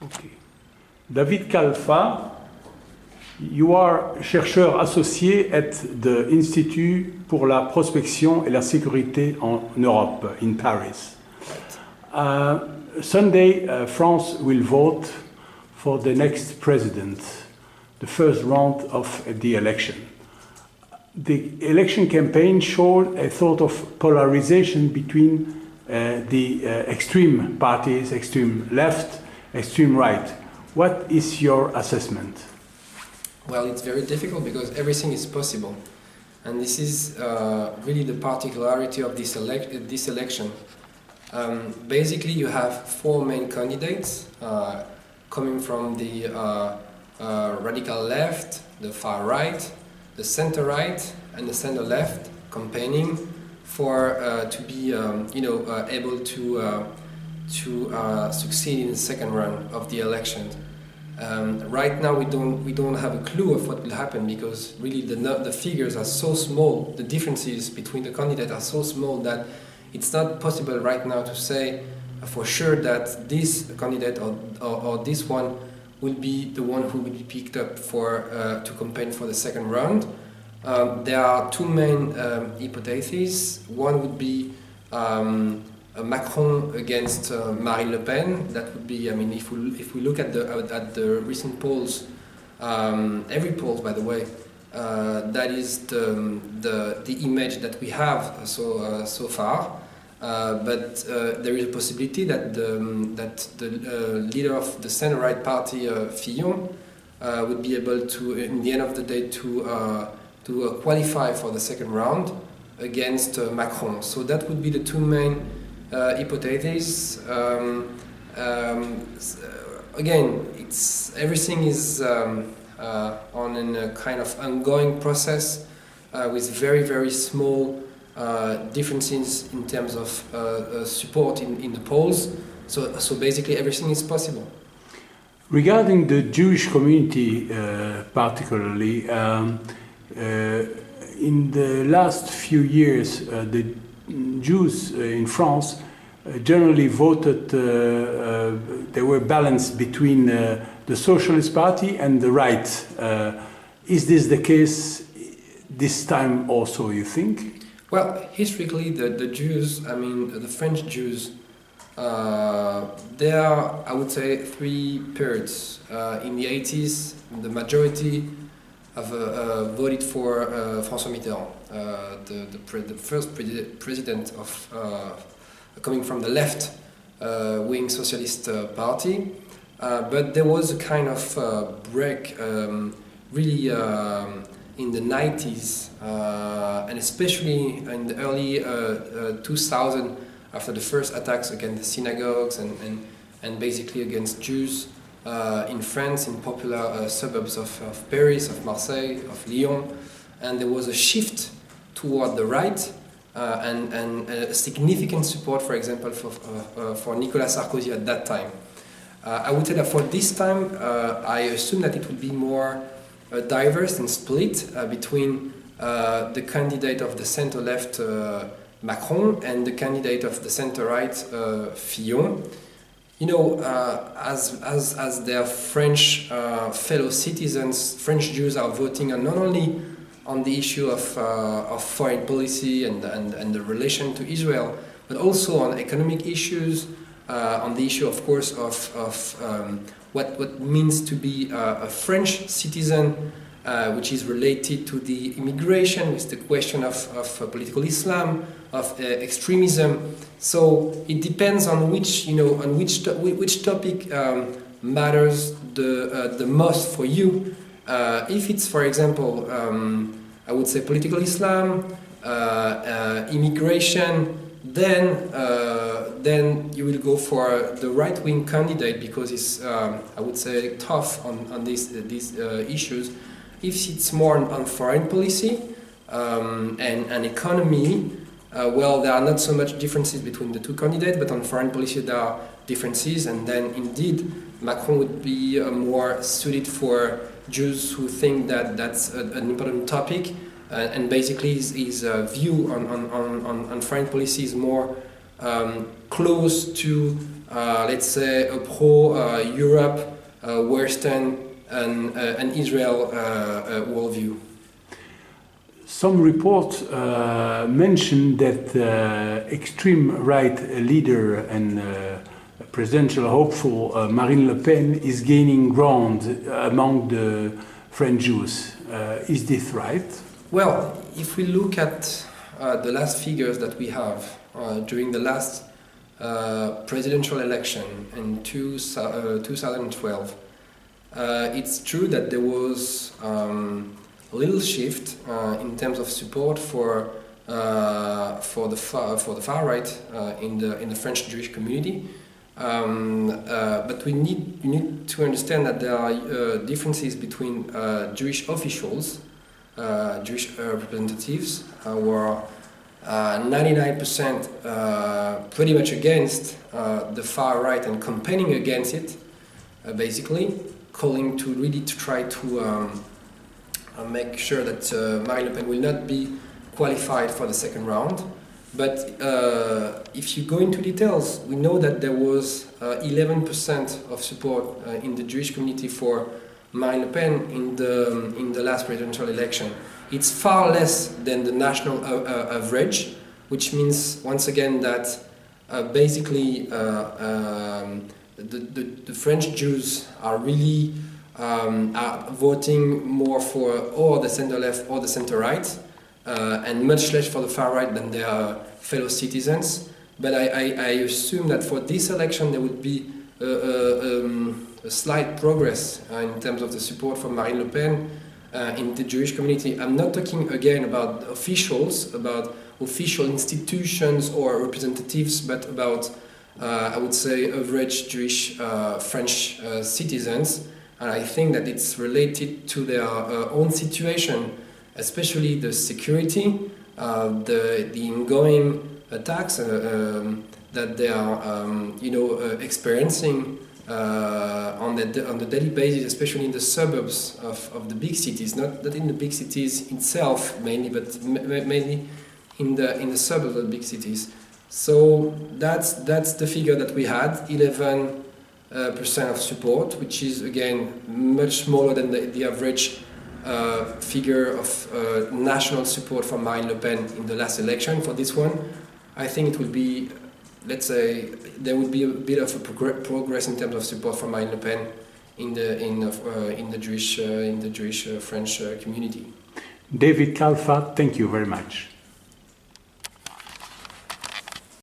Okay. David Khalfa, you are chercheur associé at the Institut pour la prospection et la sécurité en Europe, in Paris. Sunday, France will vote for the next president, the first round of the election. The election campaign showed a sort of polarization between the extreme parties, extreme left, extreme right. What is your assessment? Well, it's very difficult because everything is possible. And this is really the particularity of this election. Basically, you have four main candidates coming from the radical left, the far right, the center right, and the center left, campaigning for to be able to succeed in the second round of the election. Right now, we don't have a clue of what will happen because really the figures are so small, the differences between the candidates are so small that it's not possible right now to say for sure that this candidate or this one will be the one who will be picked up for to campaign for the second round. There are two main hypotheses. One would be Macron against Marine Le Pen. That would be, I mean, if we look at the recent polls, every poll, by the way, that is the image that we have so far. But there is a possibility that the leader of the center-right party, Fillon, would be able to, in the end of the day, to qualify for the second round against Macron. So that would be the two main hypotheses. Again, everything is on a kind of ongoing process with very, very small differences in terms of support in the polls. So basically everything is possible. Regarding the Jewish community particularly, in the last few years, the Jews in France generally voted, they were balanced between the Socialist Party and the right. Is this the case this time also, you think? Well, historically, the Jews, I mean, the French Jews, there are, I would say, three periods. In the 80s, the majority have voted for François Mitterrand, the first president of coming from the left-wing socialist party. But there was a kind of break, really in the 90s, and especially in the early 2000s, after the first attacks against the synagogues and basically against Jews in France, in popular suburbs of Paris, of Marseille, of Lyon, and there was a shift toward the right and a significant support, for example, for Nicolas Sarkozy at that time. I would say that for this time, I assume that it would be more diverse and split between the candidate of the center-left, Macron, and the candidate of the center-right, Fillon. You know, as their French fellow citizens, French Jews are voting on not only on the issue of foreign policy and the relation to Israel, but also on economic issues, on the issue, of course, of what it means to be a French citizen, which is related to the immigration, with the question of political Islam, of extremism. So it depends on which topic matters the most for you. If it's, for example, I would say political Islam, immigration, then you will go for the right-wing candidate because it's, I would say, tough on these issues. If it's more on foreign policy and economy, well, there are not so much differences between the two candidates, but on foreign policy there are differences, and then indeed Macron would be more suited for Jews who think that that's an important topic, and basically his view on foreign policy is more close to let's say, a pro-Europe, Western and Israel worldview. Some reports mention that extreme right leader and presidential hopeful Marine Le Pen is gaining ground among the French Jews. Is this right? Well, if we look at the last figures that we have during the last presidential election in 2012, it's true that there was a little shift in terms of support for the far right in the French Jewish community. But you need to understand that there are differences between Jewish officials, Jewish representatives, who are 99% pretty much against the far right and campaigning against it, basically calling to really to try to make sure that Marine Le Pen will not be qualified for the second round. But if you go into details, we know that there was 11% of support in the Jewish community for Marine Le Pen in the last presidential election. It's far less than the national average, which means once again that basically the French Jews are really are voting more for or the center left or the center right, and much less for the far right than their fellow citizens. But I assume that for this election there would be a slight progress in terms of the support for Marine Le Pen in the Jewish community. I'm not talking again about officials, about official institutions or representatives, but about I would say average Jewish French citizens. And I think that it's related to their own situation, especially the security, the ongoing attacks that they are, experiencing on the daily basis, especially in the suburbs of the big cities. Not in the big cities itself mainly, but mainly in the suburbs of the big cities. So that's the figure that we had, 11% of support, which is again much smaller than the average figure of national support for Marine Le Pen in the last election. For this one, I think it will be, let's say, there will be a bit of a progress in terms of support for Marine Le Pen in the Jewish French community. David Khalfa, thank you very much.